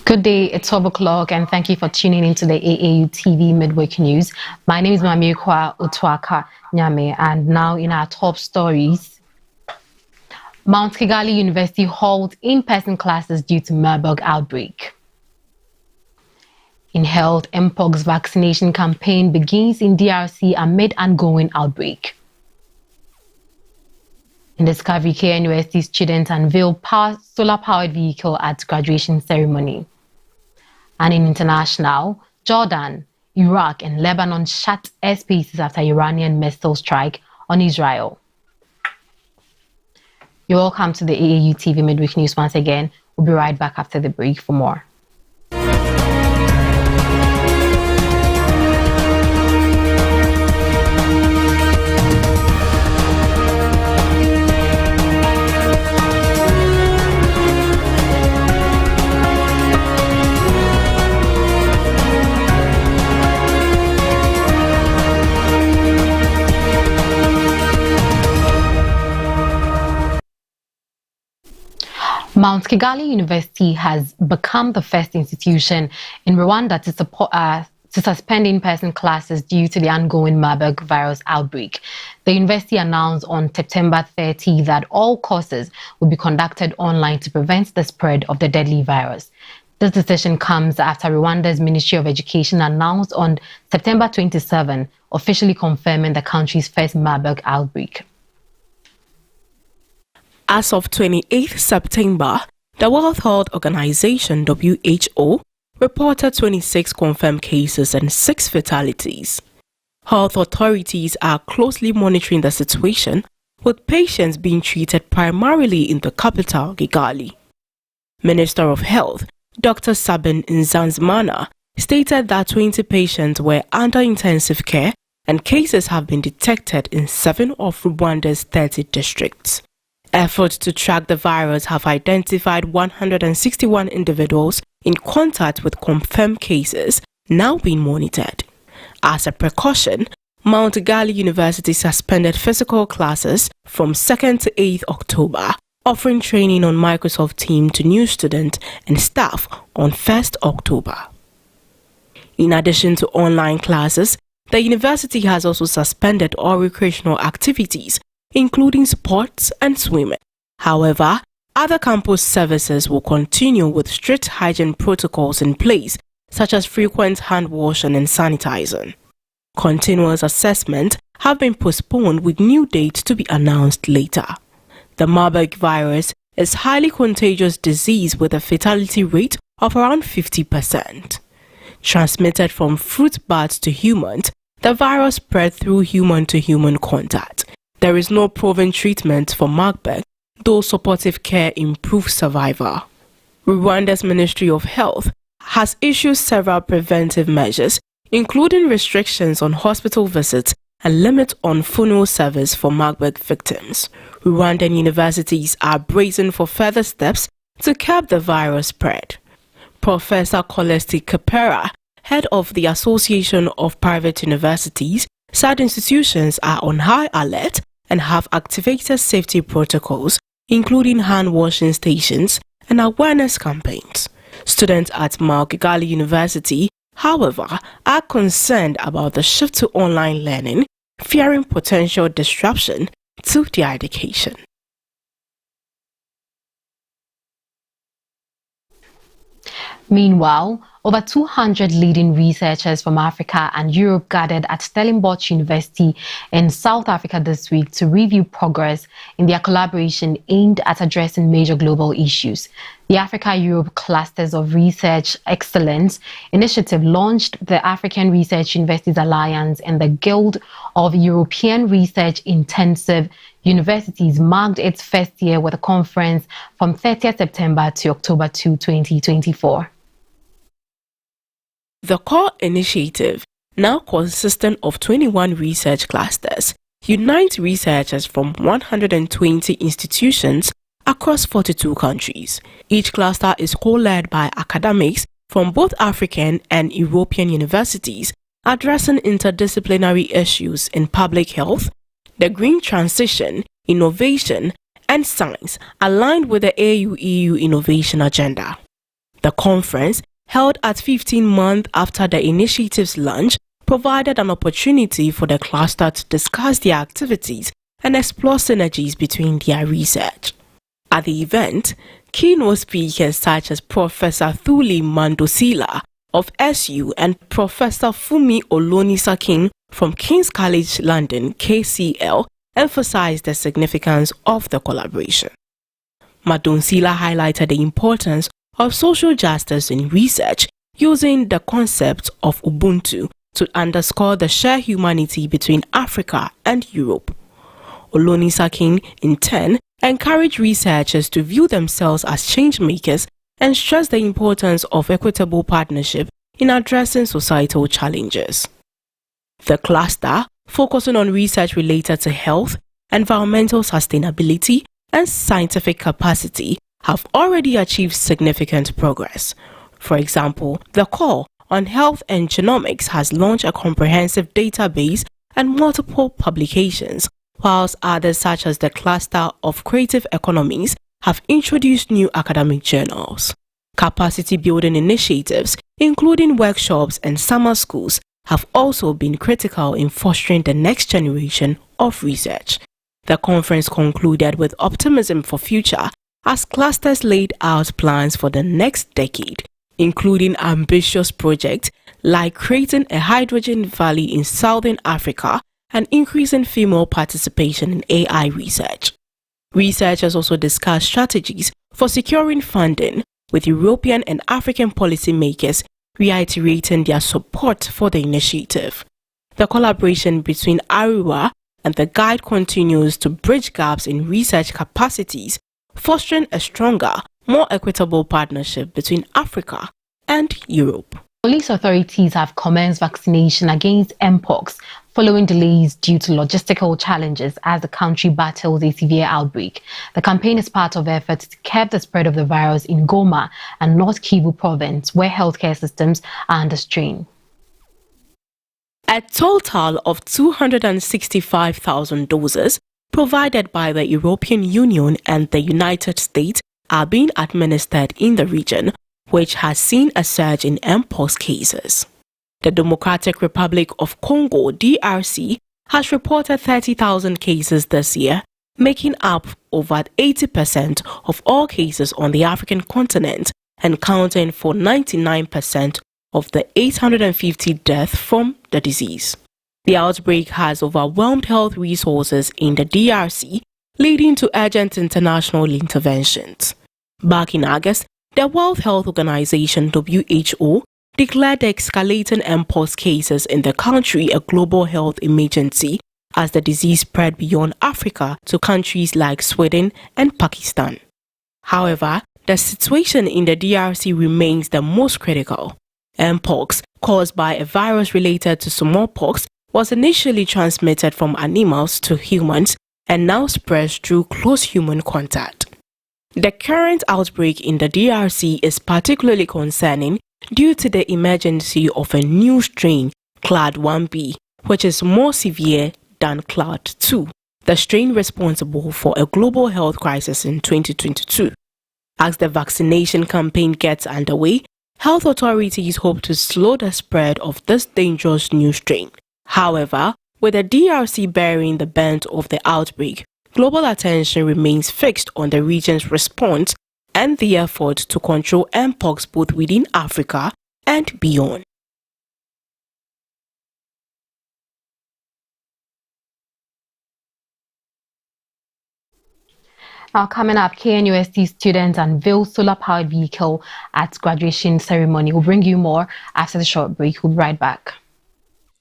Good day, it's 12 o'clock and thank you for tuning into the AAU TV Mid-Week news. My name is Maame, Atuakoa, Nyame, and now in our top stories. Mount Kigali University holds in-person classes due to Marburg outbreak. In health, Mpox vaccination campaign begins in DRC amid ongoing outbreak. In Discovery, KNUST students unveil solar-powered vehicle at graduation ceremony. And in international, Jordan, Iraq and Lebanon shut airspaces after Iranian missile strike on Israel. You're welcome to the AAU TV Midweek News once again. We'll be right back after the break for more. Mount Kigali University has become the first institution in Rwanda to suspend in-person classes due to the ongoing Marburg virus outbreak. The university announced on September 30 that all courses will be conducted online to prevent the spread of the deadly virus. This decision comes after Rwanda's Ministry of Education announced on September 27, officially confirming the country's first Marburg outbreak. As of 28 September, the World Health Organization (WHO) reported 26 confirmed cases and 6 fatalities. Health authorities are closely monitoring the situation, with patients being treated primarily in the capital, Kigali. Minister of Health, Dr. Sabin Nsanzimana, stated that 20 patients were under intensive care and cases have been detected in 7 of Rwanda's 30 districts. Efforts to track the virus have identified 161 individuals in contact with confirmed cases now being monitored. As a precaution, Mount Kigali University suspended physical classes from 2nd to 8th October, offering training on Microsoft Teams to new students and staff on 1st October. In addition to online classes, the university has also suspended all recreational activities, including sports and swimming. However, other campus services will continue with strict hygiene protocols in place, such as frequent hand washing and sanitizing. Continuous assessment have been postponed with new dates to be announced later. The Marburg virus is a highly contagious disease with a fatality rate of around 50%. Transmitted from fruit bats to humans, the virus spread through human-to-human contact. There is no proven treatment for Marburg, though supportive care improves survival. Rwanda's Ministry of Health has issued several preventive measures, including restrictions on hospital visits and limits on funeral service for Marburg victims. Rwandan universities are bracing for further steps to curb the virus spread. Professor Kolesti Kapera, head of the Association of Private Universities, said institutions are on high alert and have activated safety protocols, including hand-washing stations and awareness campaigns. Students at Mount Kigali University, however, are concerned about the shift to online learning, fearing potential disruption to their education. Meanwhile, over 200 leading researchers from Africa and Europe gathered at Stellenbosch University in South Africa this week to review progress in their collaboration aimed at addressing major global issues. The Africa-Europe Clusters of Research Excellence initiative launched the African Research Universities Alliance, and the Guild of European Research Intensive Universities marked its first year with a conference from 30th September to October 2, 2024. The core initiative, now consisting of 21 research clusters, unites researchers from 120 institutions across 42 countries. Each cluster is co-led by academics from both African and European universities, addressing interdisciplinary issues in public health, the green transition, innovation, and science, aligned with the AAU EU innovation agenda. The conference, held at 15 months after the initiative's launch, provided an opportunity for the cluster to discuss their activities and explore synergies between their research. At the event, keynote speakers such as Professor Thuli Mandosila of SU and Professor Fumi Olonisakin from King's College London KCL emphasized the significance of the collaboration. Mandosila highlighted the importance of social justice in research using the concept of Ubuntu to underscore the shared humanity between Africa and Europe. Olonisakin, in turn, encouraged researchers to view themselves as change makers and stress the importance of equitable partnership in addressing societal challenges. The cluster, focusing on research related to health, environmental sustainability, and scientific capacity, have already achieved significant progress. For example, the core on health and genomics has launched a comprehensive database and multiple publications, whilst others such as the cluster of creative economies have introduced new academic journals. Capacity building initiatives, including workshops and summer schools, have also been critical in fostering the next generation of research. The conference concluded with optimism for future as clusters laid out plans for the next decade, including ambitious projects like creating a hydrogen valley in Southern Africa and increasing female participation in AI research. Researchers also discussed strategies for securing funding, with European and African policymakers reiterating their support for the initiative. The collaboration between ARUA and the guide continues to bridge gaps in research capacities, fostering a stronger, more equitable partnership between Africa and Europe. Police authorities have commenced vaccination against Mpox following delays due to logistical challenges as the country battles a severe outbreak. The campaign is part of efforts to curb the spread of the virus in Goma and North Kivu province, where healthcare systems are under strain. A total of 265,000 doses provided by the European Union and the United States are being administered in the region, which has seen a surge in Mpox cases. The Democratic Republic of Congo, DRC, has reported 30,000 cases this year, making up over 80% of all cases on the African continent and accounting for 99% of the 850 deaths from the disease. The outbreak has overwhelmed health resources in the DRC, leading to urgent international interventions. Back in August, the World Health Organization (WHO) declared the escalating Mpox cases in the country a global health emergency as the disease spread beyond Africa to countries like Sweden and Pakistan. However, the situation in the DRC remains the most critical. Mpox, caused by a virus related to smallpox, was initially transmitted from animals to humans and now spreads through close human contact. The current outbreak in the DRC is particularly concerning due to the emergence of a new strain, Clade 1b, which is more severe than Clade 2, the strain responsible for a global health crisis in 2022. As the vaccination campaign gets underway, health authorities hope to slow the spread of this dangerous new strain. However, with the DRC bearing the brunt of the outbreak, global attention remains fixed on the region's response and the effort to control Mpox both within Africa and beyond. Now coming up, KNUST students unveil solar-powered vehicle at graduation ceremony. We'll bring you more after the short break. We'll be right back.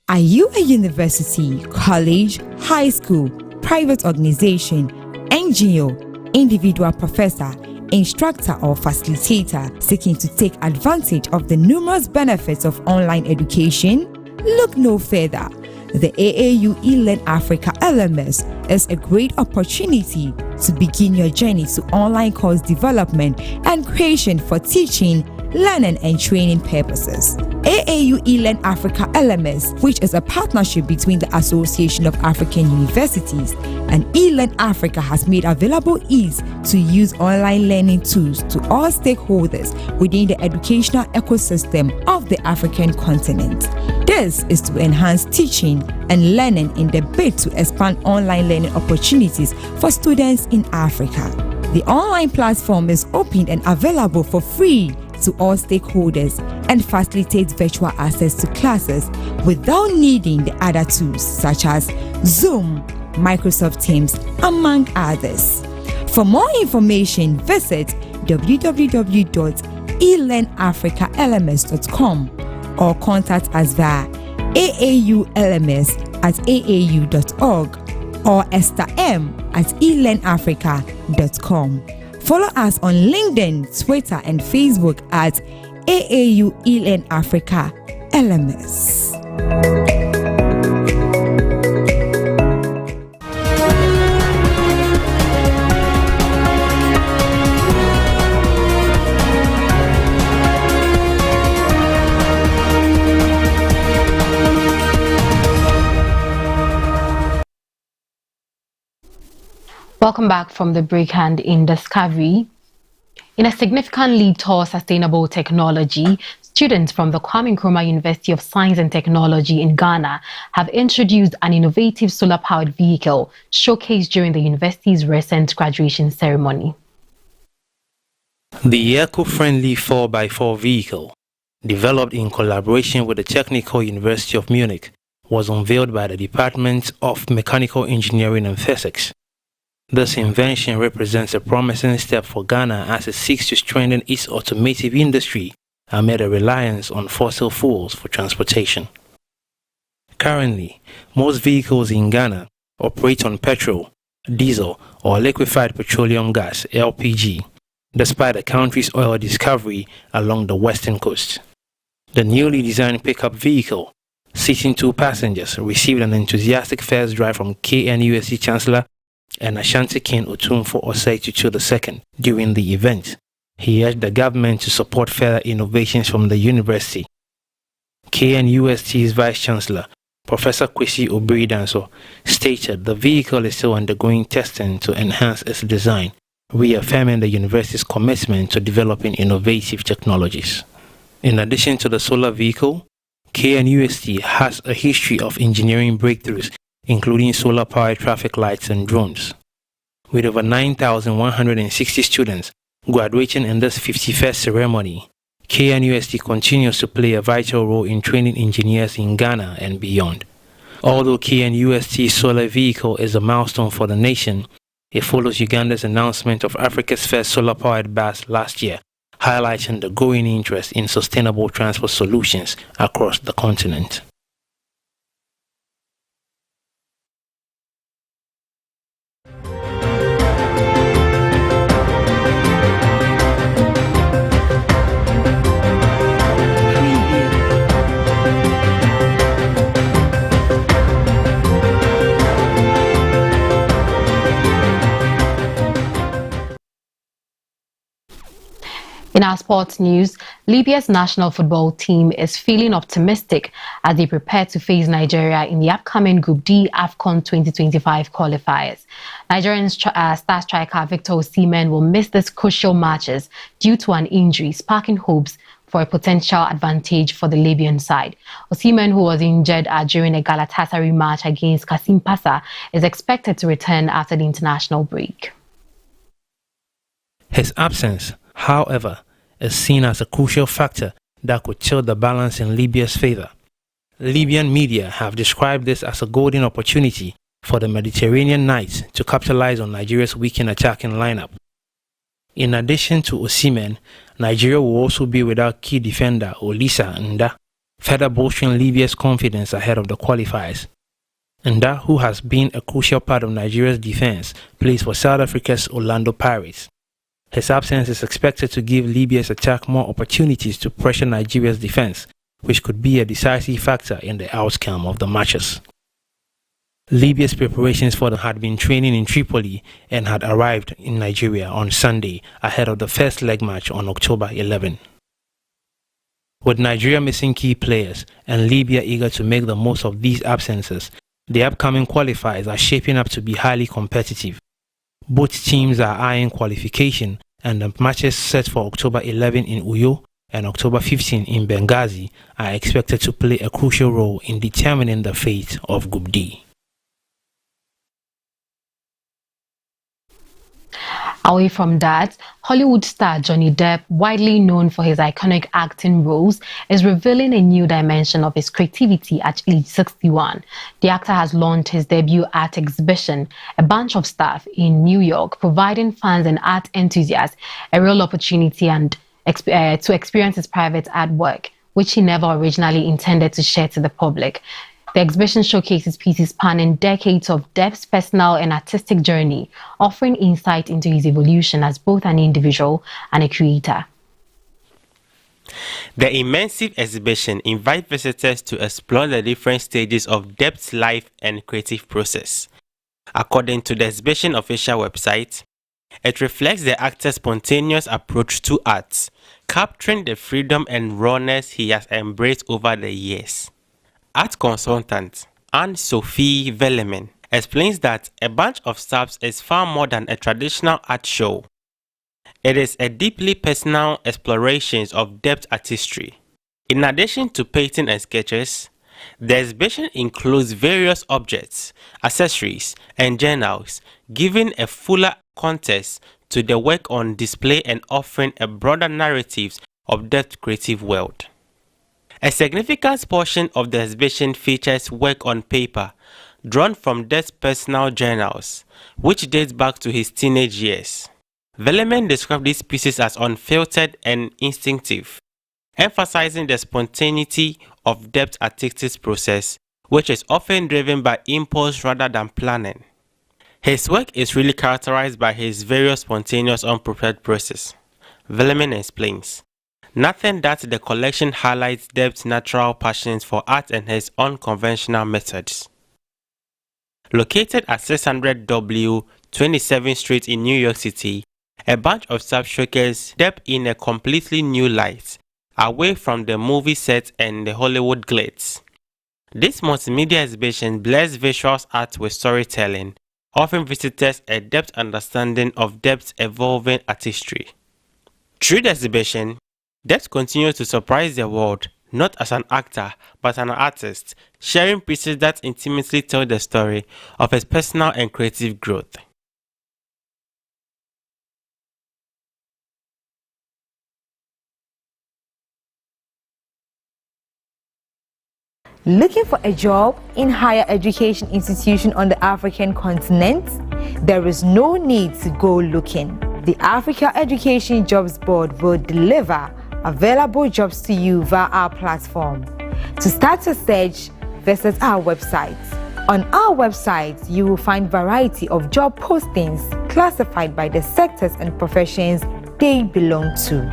Are you a university, college, high school, private organization, NGO, individual professor, instructor or facilitator seeking to take advantage of the numerous benefits of online education? Look no further. The AAU eLearn Africa LMS is a great opportunity to begin your journey to online course development and creation for teaching, learning and training purposes. AAU eLearn Africa LMS, which is a partnership between the Association of African Universities and eLearn Africa, has made available ease to use online learning tools to all stakeholders within the educational ecosystem of the African continent. This is to enhance teaching and learning in the bid to expand online learning opportunities for students in Africa. The online platform is open and available for free to all stakeholders and facilitates virtual access to classes without needing the other tools such as Zoom, Microsoft Teams, among others. For more information, visit www.elearnafricalms.com or contact us via aaulms@aau.org or estherm@elearnafrica.com. Follow us on LinkedIn, Twitter, and Facebook at AAU eLearn Africa LMS. Welcome back from the break. And in Discovery, in a significant lead towards sustainable technology, students from the Kwame Nkrumah University of Science and Technology in Ghana have introduced an innovative solar-powered vehicle showcased during the university's recent graduation ceremony. The eco-friendly 4x4 vehicle, developed in collaboration with the Technical University of Munich, was unveiled by the Department of Mechanical Engineering and Physics. This invention represents a promising step for Ghana as it seeks to strengthen its automotive industry amid a reliance on fossil fuels for transportation. Currently, most vehicles in Ghana operate on petrol, diesel, or liquefied petroleum gas (LPG), despite the country's oil discovery along the western coast. The newly designed pickup vehicle, seating 2 passengers, received an enthusiastic first drive from KNUST Chancellor and Ashanti King Otumfuo Osei Tutu II during the event. He urged the government to support further innovations from the university. KNUST's Vice Chancellor, Professor Kwesi Obiri-Danso, stated the vehicle is still undergoing testing to enhance its design, reaffirming the university's commitment to developing innovative technologies. In addition to the solar vehicle, KNUST has a history of engineering breakthroughs, including solar-powered traffic lights and drones. With over 9,160 students graduating in this 51st ceremony, KNUST continues to play a vital role in training engineers in Ghana and beyond. Although KNUST's solar vehicle is a milestone for the nation, it follows Uganda's announcement of Africa's first solar-powered bus last year, highlighting the growing interest in sustainable transport solutions across the continent. In our sports news, Libya's national football team is feeling optimistic as they prepare to face Nigeria in the upcoming Group D AFCON 2025 qualifiers. Nigerian star striker Victor Osimhen will miss these crucial matches due to an injury, sparking hopes for a potential advantage for the Libyan side. Osimhen, who was injured during a Galatasaray match against Kasim Pasa, is expected to return after the international break. His absence, however, is seen as a crucial factor that could tilt the balance in Libya's favor. Libyan media have described this as a golden opportunity for the Mediterranean Knights to capitalize on Nigeria's weakened attacking lineup. In addition to Osimhen, Nigeria will also be without key defender Olisa Nda, further bolstering Libya's confidence ahead of the qualifiers. Nda, who has been a crucial part of Nigeria's defense, plays for South Africa's Orlando Pirates. His absence is expected to give Libya's attack more opportunities to pressure Nigeria's defense, which could be a decisive factor in the outcome of the matches. Libya's preparations for them had been training in Tripoli and had arrived in Nigeria on Sunday ahead of the first leg match on October 11. With Nigeria missing key players and Libya eager to make the most of these absences, the upcoming qualifiers are shaping up to be highly competitive. Both teams are eyeing qualification, and the matches set for October 11 in Uyo and October 15 in Benghazi are expected to play a crucial role in determining the fate of Group D. Away from that, Hollywood star Johnny Depp, widely known for his iconic acting roles, is revealing a new dimension of his creativity at age 61. The actor has launched his debut art exhibition, A Bunch of Stuff, in New York, providing fans and art enthusiasts a real opportunity to experience his private artwork, which he never originally intended to share to the public. The exhibition showcases pieces spanning decades of Depp's personal and artistic journey, offering insight into his evolution as both an individual and a creator. The immersive exhibition invites visitors to explore the different stages of Depp's life and creative process. According to the exhibition official website, it reflects the actor's spontaneous approach to art, capturing the freedom and rawness he has embraced over the years. Art consultant Anne-Sophie Velleman explains that A Bunch of Stuff is far more than a traditional art show. It is a deeply personal exploration of Depp's artistry. In addition to painting and sketches, the exhibition includes various objects, accessories, and journals, giving a fuller context to the work on display and offering a broader narrative of Depp's creative world. A significant portion of the exhibition features work on paper, drawn from Depp's personal journals, which dates back to his teenage years. Velleman described these pieces as unfiltered and instinctive, emphasizing the spontaneity of Depp's artistic process, which is often driven by impulse rather than planning. His work is really characterized by his various spontaneous, unprepared process. Velleman explains, nothing that the collection highlights Depp's natural passions for art and his unconventional methods. Located at 600W 27th Street in New York City, A Bunch of Stuff showcases Depp in a completely new light, away from the movie set and the Hollywood glitz. This multimedia exhibition blends visual art with storytelling, offering visitors a depth understanding of Depp's evolving artistry. Through the exhibition, Depp continues to surprise the world, not as an actor, but an artist, sharing pieces that intimately tell the story of his personal and creative growth. Looking for a job in higher education institution on the African continent? There is no need to go looking. The Africa Education Jobs Board will deliver available jobs to you via our platform. To start your search, visit our website. On our website, you will find variety of job postings classified by the sectors and professions they belong to.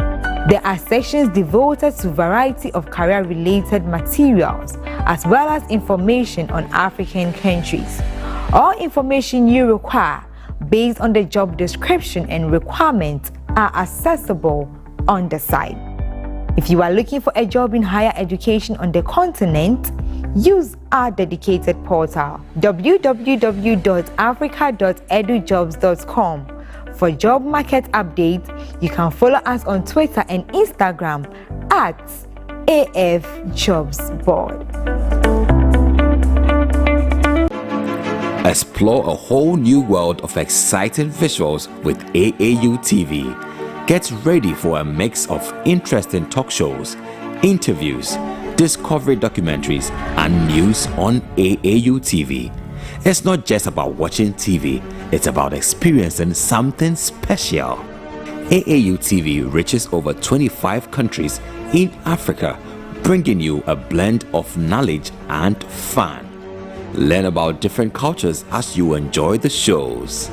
There are sections devoted to variety of career-related materials, as well as information on African countries. All information you require based on the job description and requirements are accessible on the site. If you are looking for a job in higher education on the continent, use our dedicated portal www.africa.edujobs.com. For job market updates, you can follow us on Twitter and Instagram at AF Jobs Board. Explore a whole new world of exciting visuals with AAU TV. Get ready for a mix of interesting talk shows, interviews, discovery documentaries, and news on AAU TV. It's not just about watching TV, it's about experiencing something special. AAU TV reaches over 25 countries in Africa, bringing you a blend of knowledge and fun. Learn about different cultures as you enjoy the shows.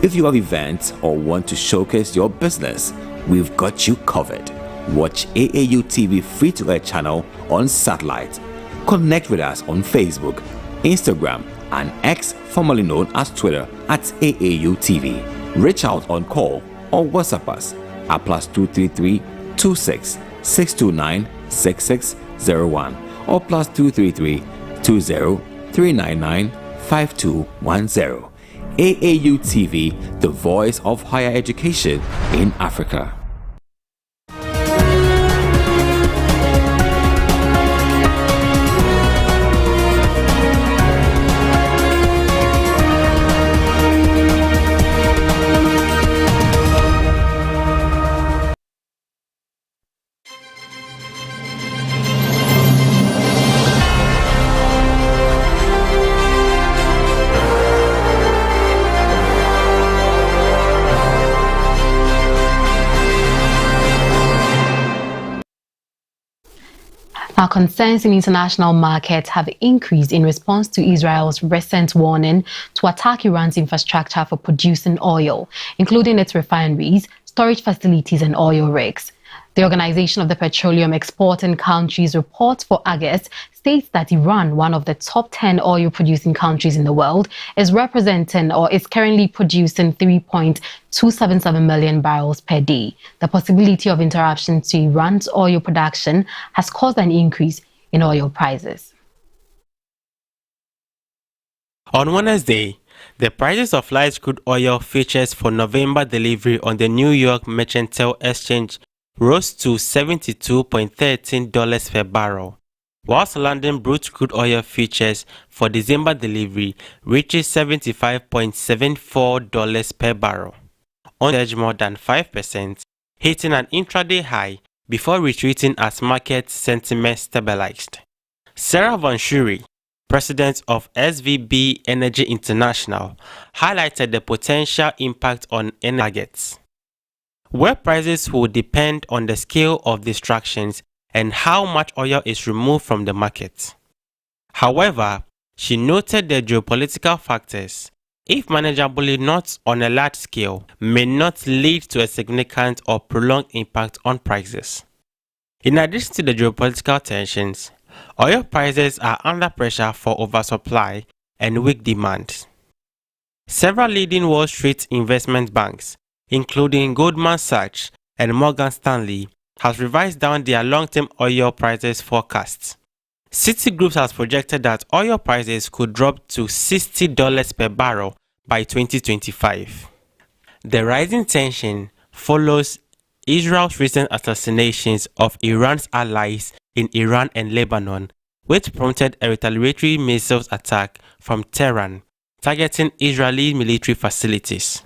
If you have events or want to showcase your business, we've got you covered. Watch AAU TV free-to-air channel on satellite. Connect with us on Facebook, Instagram, and X, formerly known as Twitter, at AAU TV. Reach out on call or WhatsApp us at +233 26 629 6601 or +233 20 399 5210. AAU TV, the voice of higher education in Africa. Now, concerns in international markets have increased in response to Israel's recent warning to attack Iran's infrastructure for producing oil, including its refineries, storage facilities, and oil rigs. The Organization of the Petroleum Exporting Countries report for August states that Iran, one of the top 10 oil-producing countries in the world, is currently producing 3.277 million barrels per day. The possibility of interruption to Iran's oil production has caused an increase in oil prices. On Wednesday, the prices of light crude oil futures for November delivery on the New York Mercantile Exchange rose to $72.13 per barrel, whilst London Brent crude oil futures for December delivery reaches $75.74 per barrel, on edge more than 5%, hitting an intraday high before retreating as market sentiment stabilized. Sarah Van Schury, president of SVB Energy International, highlighted the potential impact on energy targets, where prices will depend on the scale of distractions and how much oil is removed from the market. However, she noted the geopolitical factors, if manageably not on a large scale, may not lead to a significant or prolonged impact on prices. In addition to the geopolitical tensions, oil prices are under pressure for oversupply and weak demand. Several leading Wall Street investment banks, including Goldman Sachs and Morgan Stanley, has revised down their long-term oil prices forecasts. Citigroup has projected that oil prices could drop to $60 per barrel by 2025. The rising tension follows Israel's recent assassinations of Iran's allies in Iran and Lebanon, which prompted a retaliatory missiles attack from Tehran, targeting Israeli military facilities.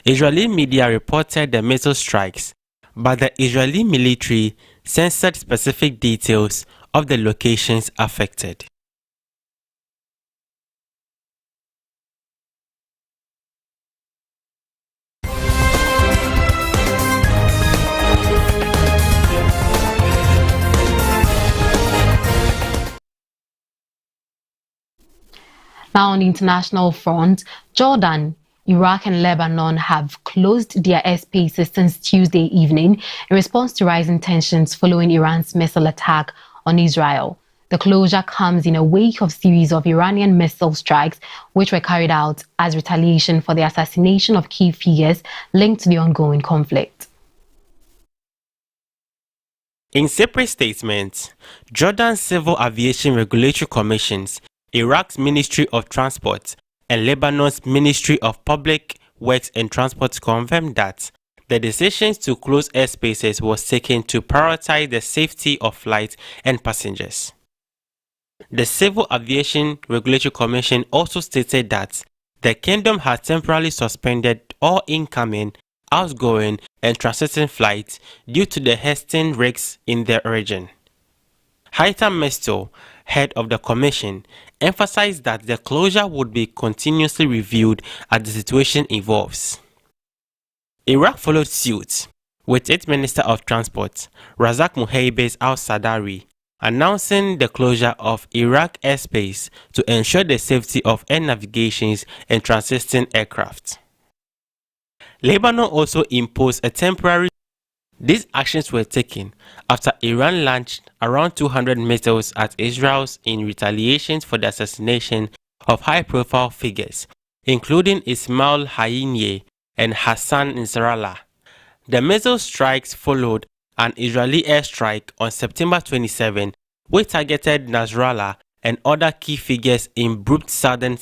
Israeli media reported the missile strikes, but the Israeli military censored specific details of the locations affected. Now, on the international front, Jordan, Iraq and Lebanon have closed their airspaces since Tuesday evening in response to rising tensions following Iran's missile attack on Israel. The closure comes in a wake of series of Iranian missile strikes which were carried out as retaliation for the assassination of key figures linked to the ongoing conflict. In separate statements, Jordan's Civil Aviation Regulatory Commissions, Iraq's Ministry of Transport, and Lebanon's Ministry of Public Works and Transport confirmed that the decision to close airspaces was taken to prioritize the safety of flights and passengers. The Civil Aviation Regulatory Commission also stated that the kingdom has temporarily suspended all incoming, outgoing, and transiting flights due to the hastening risks in the region. Haitham Mesto, head of the commission, emphasized that the closure would be continuously reviewed as the situation evolves. Iraq followed suit, with its Minister of Transport, Razak Muhaibez al-Sadari, announcing the closure of Iraq airspace to ensure the safety of air navigations and transiting aircraft. Lebanon also imposed a temporary. These actions were taken after Iran launched around 200 missiles at Israel in retaliation for the assassination of high-profile figures, including Ismail Haniyeh and Hassan Nasrallah. The missile strikes followed an Israeli airstrike on September 27, which targeted Nasrallah and other key figures in Beirut southern